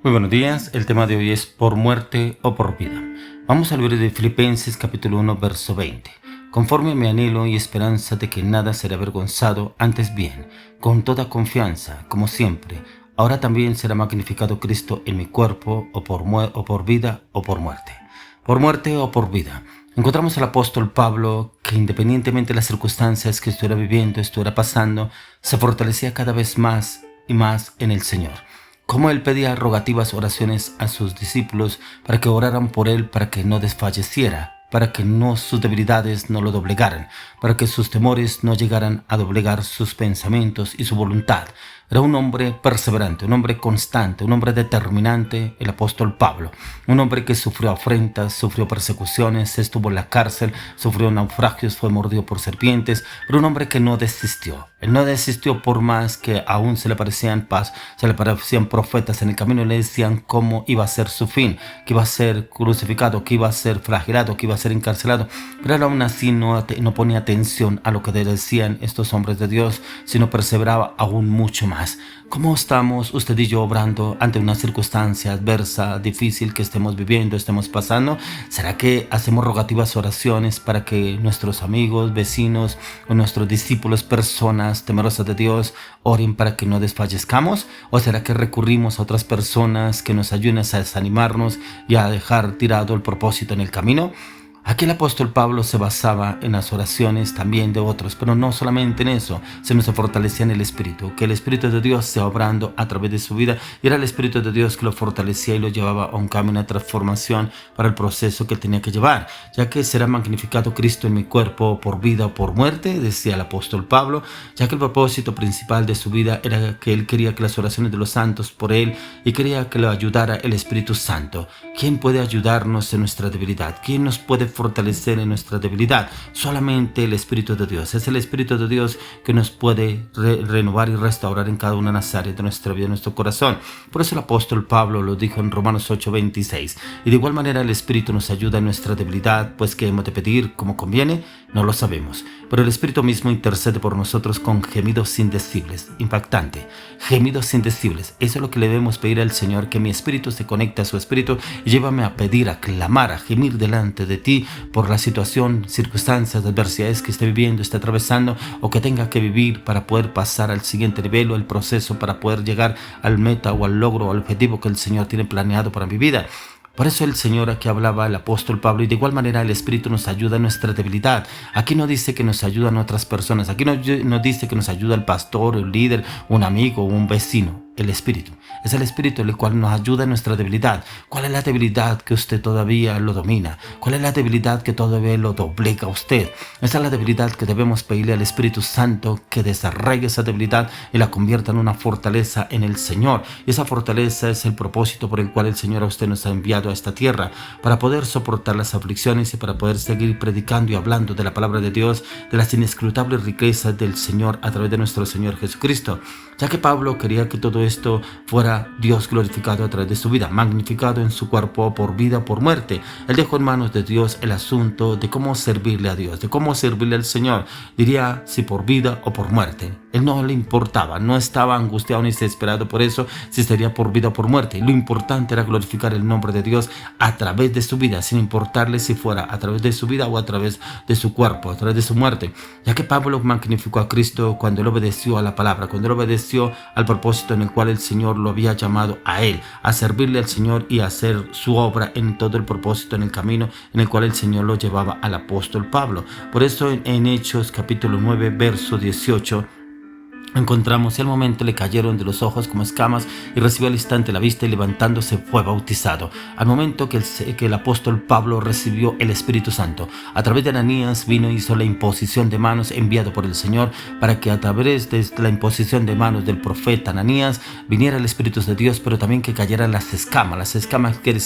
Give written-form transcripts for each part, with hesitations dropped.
Muy buenos días, el tema de hoy es por muerte o por vida. Vamos al libro de Filipenses capítulo 1 verso 20. Conforme mi anhelo y esperanza de que nada será avergonzado, antes bien, con toda confianza, como siempre, ahora también será magnificado Cristo en mi cuerpo, o por vida o por muerte. Por muerte o por vida. Encontramos al apóstol Pablo que independientemente de las circunstancias que estuviera viviendo, estuviera pasando, se fortalecía cada vez más y más en el Señor. Como él pedía rogativas oraciones a sus discípulos para que oraran por él, para que no desfalleciera, para que sus debilidades no lo doblegaran, para que sus temores no llegaran a doblegar sus pensamientos y su voluntad. Era un hombre perseverante, un hombre constante, un hombre determinante, el apóstol Pablo. Un hombre que sufrió afrentas, sufrió persecuciones, estuvo en la cárcel, sufrió naufragios, fue mordido por serpientes, pero un hombre que no desistió. Él no desistió por más que aún se le parecían profetas en el camino y le decían cómo iba a ser su fin, que iba a ser crucificado, que iba a ser flagelado, que iba a ser encarcelado. Pero él aún así no ponía atención a lo que le decían estos hombres de Dios, sino perseveraba aún mucho más. ¿Cómo estamos usted y yo obrando ante una circunstancia adversa, difícil que estemos viviendo, estemos pasando? ¿Será que hacemos rogativas oraciones para que nuestros amigos, vecinos o nuestros discípulos, personas temerosas de Dios, oren para que no desfallezcamos? ¿O será que recurrimos a otras personas que nos ayuden a desanimarnos y a dejar tirado el propósito en el camino? Aquí el apóstol Pablo se basaba en las oraciones también de otros, pero no solamente en eso, sino se fortalecía en el Espíritu, que el Espíritu de Dios se obrando a través de su vida, y era el Espíritu de Dios que lo fortalecía y lo llevaba a un camino de transformación para el proceso que tenía que llevar, ya que será magnificado Cristo en mi cuerpo por vida o por muerte, decía el apóstol Pablo, ya que el propósito principal de su vida era que él quería que las oraciones de los santos por él y quería que lo ayudara el Espíritu Santo. ¿Quién puede ayudarnos en nuestra debilidad? ¿Quién nos puede fortalecer en nuestra debilidad? Solamente el Espíritu de Dios. Es el Espíritu de Dios que nos puede renovar y restaurar en cada una de las áreas de nuestra vida, de nuestro corazón. Por eso el apóstol Pablo lo dijo en Romanos 8:26. Y de igual manera el Espíritu nos ayuda en nuestra debilidad, pues que hemos de pedir como conviene, no lo sabemos. Pero el Espíritu mismo intercede por nosotros con gemidos indecibles. Impactante. Gemidos indecibles. Eso es lo que le debemos pedir al Señor, que mi espíritu se conecte a su espíritu y llévame a pedir, a clamar, a gemir delante de ti por la situación, circunstancias, adversidades que esté viviendo, esté atravesando o que tenga que vivir para poder pasar al siguiente nivel o el proceso para poder llegar al meta o al logro o al objetivo que el Señor tiene planeado para mi vida. Por eso el Señor aquí hablaba el apóstol Pablo, y de igual manera el Espíritu nos ayuda en nuestra debilidad. Aquí no dice que nos ayudan otras personas, aquí no dice que nos ayuda el pastor, el líder, un amigo o un vecino. El Espíritu. Es el Espíritu el cual nos ayuda en nuestra debilidad. ¿Cuál es la debilidad que usted todavía lo domina? ¿Cuál es la debilidad que todavía lo doblega a usted? Esa es la debilidad que debemos pedirle al Espíritu Santo, que desarraigue esa debilidad y la convierta en una fortaleza en el Señor. Y esa fortaleza es el propósito por el cual el Señor a usted nos ha enviado a esta tierra, para poder soportar las aflicciones y para poder seguir predicando y hablando de la palabra de Dios, de las inescrutables riquezas del Señor a través de nuestro Señor Jesucristo. Ya que Pablo quería que todo esto fuera Dios glorificado a través de su vida, magnificado en su cuerpo por vida o por muerte. Él dejó en manos de Dios el asunto de cómo servirle a Dios, de cómo servirle al Señor. Diría si por vida o por muerte. Él no le importaba, no estaba angustiado ni desesperado por eso, si sería por vida o por muerte. Lo importante era glorificar el nombre de Dios a través de su vida, sin importarle si fuera a través de su vida o a través de su cuerpo, a través de su muerte. Ya que Pablo magnificó a Cristo cuando él obedeció a la palabra, cuando él obedeció al propósito en el cual el Señor lo había llamado a él, a servirle al Señor y a hacer su obra en todo el propósito, en el camino en el cual el Señor lo llevaba al apóstol Pablo. Por eso en Hechos capítulo 9 verso 18 encontramos: el momento le cayeron de los ojos como escamas y recibió al instante la vista, y levantándose fue bautizado. Al momento que el apóstol Pablo recibió el Espíritu Santo, a través de Ananías vino y hizo la imposición de manos enviado por el Señor, para que a través de la imposición de manos del profeta Ananías viniera el Espíritu de Dios, pero también que cayeran las escamas. Las escamas quiere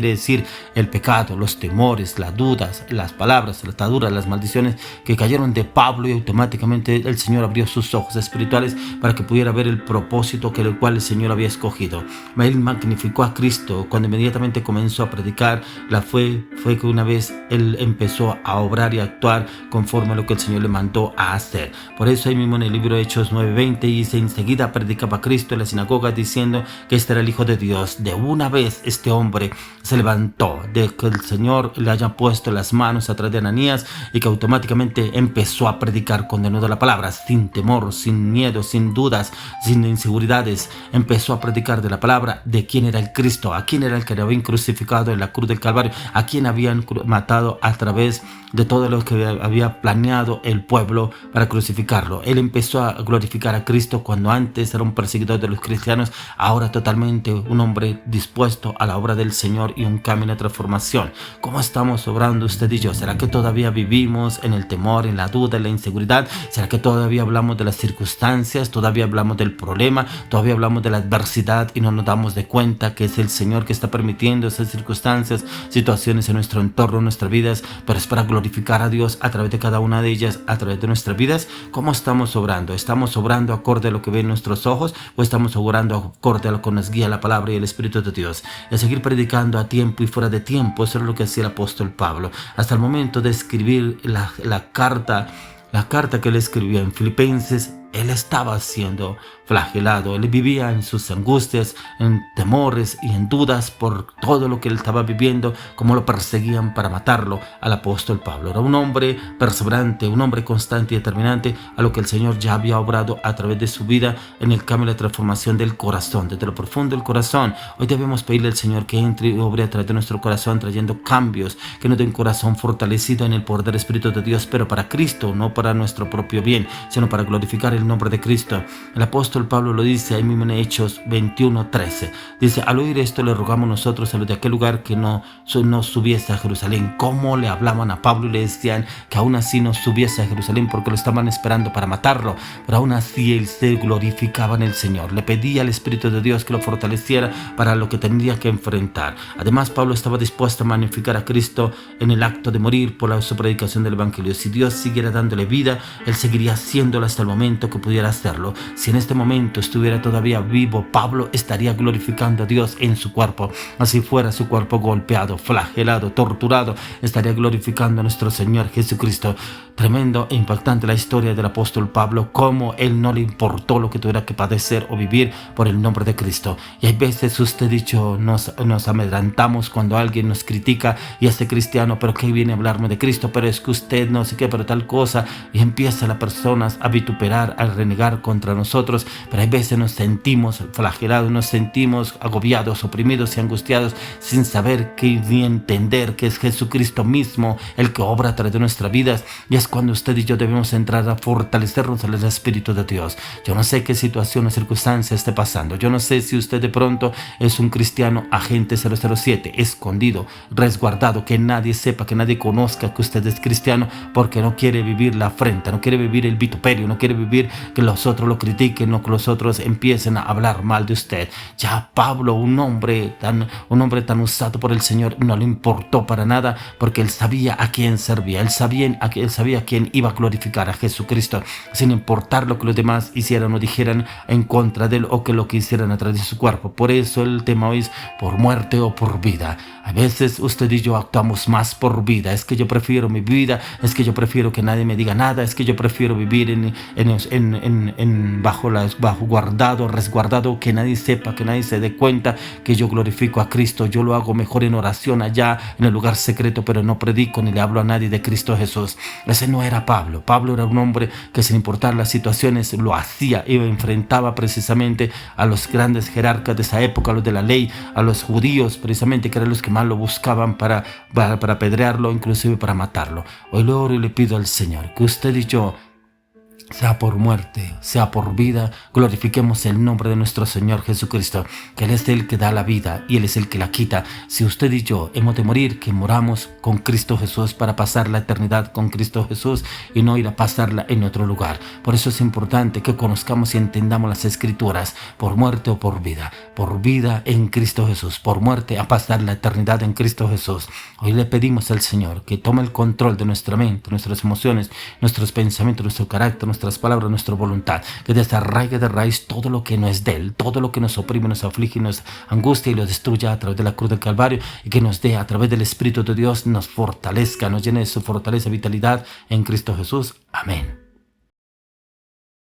decir el pecado, los temores, las dudas, las palabras, las ataduras, las maldiciones que cayeron de Pablo, y automáticamente el Señor abrió sus ojos espirituales espirituales para que pudiera ver el propósito que el cual el Señor había escogido. Él magnificó a Cristo cuando inmediatamente comenzó a predicar. Fue que una vez él empezó a obrar y a actuar conforme a lo que el Señor le mandó a hacer. Por eso ahí mismo en el libro de Hechos 9:20 dice: enseguida predicaba Cristo en la sinagoga diciendo que este era el Hijo de Dios. De una vez este hombre se levantó, de que el Señor le haya puesto las manos atrás de Ananías y que automáticamente empezó a predicar condenando la palabra, sin temor, sin miedo, sin dudas, sin inseguridades. Empezó a predicar de la palabra, de quién era el Cristo, a quién era el que le habían crucificado en la cruz del Calvario, a quién habían matado a través de todo lo que había planeado el pueblo para crucificarlo. Él empezó a glorificar a Cristo cuando antes era un perseguidor de los cristianos, ahora totalmente un hombre dispuesto a la obra del Señor y un camino de transformación. ¿Cómo estamos obrando usted y yo? ¿Será que todavía vivimos en el temor, en la duda, en la inseguridad? ¿Será que todavía hablamos de las circunstancias? ¿Todavía hablamos del problema? ¿Todavía hablamos de la adversidad y no nos damos de cuenta que es el Señor que está permitiendo esas circunstancias, situaciones en nuestro entorno, en nuestras vidas, pero es para glorificar a Dios a través de cada una de ellas, a través de nuestras vidas? ¿Cómo estamos obrando? ¿Estamos obrando acorde a lo que ven nuestros ojos o estamos obrando acorde a lo que nos guía la palabra y el Espíritu de Dios? Y a seguir predicando a tiempo y fuera de tiempo. Eso es lo que hacía el apóstol Pablo hasta el momento de escribir la carta que él escribía en Filipenses. Él estaba siendo flagelado, él vivía en sus angustias, en temores y en dudas por todo lo que él estaba viviendo, cómo lo perseguían para matarlo al apóstol Pablo. Era un hombre perseverante, un hombre constante y determinante a lo que el Señor ya había obrado a través de su vida en el cambio y la transformación del corazón, desde lo profundo del corazón. Hoy debemos pedirle al Señor que entre y obre a través de nuestro corazón, trayendo cambios, que nos dé un corazón fortalecido en el poder del Espíritu de Dios, pero para Cristo, no para nuestro propio bien, sino para glorificar el nombre de Cristo. El apóstol Pablo lo dice ahí mismo en Hechos 21:13. Dice: al oír esto le rogamos nosotros a los de aquel lugar que no subiese a Jerusalén. ¿Cómo le hablaban a Pablo y le decían que aún así no subiese a Jerusalén porque lo estaban esperando para matarlo? Pero aún así él se glorificaba en el Señor. Le pedía al Espíritu de Dios que lo fortaleciera para lo que tendría que enfrentar. Además, Pablo estaba dispuesto a magnificar a Cristo en el acto de morir por su predicación del Evangelio. Si Dios siguiera dándole vida, él seguiría haciéndolo hasta el momento que pudiera hacerlo. Si en este momento estuviera todavía vivo, Pablo estaría glorificando a Dios en su cuerpo. Así fuera su cuerpo golpeado, flagelado, torturado, estaría glorificando a nuestro Señor Jesucristo. Tremendo e impactante la historia del apóstol Pablo, cómo él no le importó lo que tuviera que padecer o vivir por el nombre de Cristo. Y hay veces usted dicho, nos amedrantamos cuando alguien nos critica y hace cristiano, pero que viene a hablarme de Cristo, pero es que usted no sé qué, pero tal cosa, y empieza las personas a vituperar, a renegar contra nosotros. Pero hay veces nos sentimos flagelados, nos sentimos agobiados, oprimidos y angustiados sin saber ni entender que es Jesucristo mismo el que obra a través de nuestras vidas. Y es cuando usted y yo debemos entrar a fortalecernos en el Espíritu de Dios. Yo no sé qué situación o circunstancia esté pasando. Yo no sé si usted de pronto es un cristiano agente 007, escondido, resguardado, que nadie sepa, que nadie conozca que usted es cristiano, porque no quiere vivir la afrenta, no quiere vivir el vituperio, no quiere vivir que los otros lo critiquen o que los otros empiecen a hablar mal de usted. Ya Pablo, un hombre tan usado por el Señor, no le importó para nada, porque él sabía a quién servía, él sabía a quién iba a glorificar, a Jesucristo, sin importar lo que los demás hicieran o dijeran en contra de él o que lo que hicieran a través de su cuerpo. Por eso el tema hoy es por muerte o por vida. A veces usted y yo actuamos más por vida. Es que yo prefiero mi vida, es que yo prefiero que nadie me diga nada, es que yo prefiero vivir bajo guardado, resguardado, que nadie sepa, que nadie se dé cuenta que yo glorifico a Cristo. Yo lo hago mejor en oración allá en el lugar secreto, pero no predico ni le hablo a nadie de Cristo Jesús. Ese no era Pablo. Pablo era un hombre que sin importar las situaciones lo hacía y enfrentaba precisamente a los grandes jerarcas de esa época, a los de la ley, a los judíos precisamente, que eran los que más lo buscaban para apedrearlo, inclusive para matarlo. Hoy le oro y le pido al Señor que usted y yo, sea por muerte, sea por vida, glorifiquemos el nombre de nuestro Señor Jesucristo, que Él es el que da la vida y Él es el que la quita. Si usted y yo hemos de morir, que moramos con Cristo Jesús para pasar la eternidad con Cristo Jesús y no ir a pasarla en otro lugar. Por eso es importante que conozcamos y entendamos las Escrituras, por muerte o por vida en Cristo Jesús, por muerte a pasar la eternidad en Cristo Jesús. Hoy le pedimos al Señor que tome el control de nuestra mente, nuestras emociones, nuestros pensamientos, nuestro carácter, nuestras palabras, nuestra voluntad, que desarraigue de raíz todo lo que no es de Él, todo lo que nos oprime, nos aflige, nos angustia y lo destruya a través de la cruz del Calvario, y que nos dé a través del Espíritu de Dios, nos fortalezca, nos llene de su fortaleza y vitalidad en Cristo Jesús. Amén.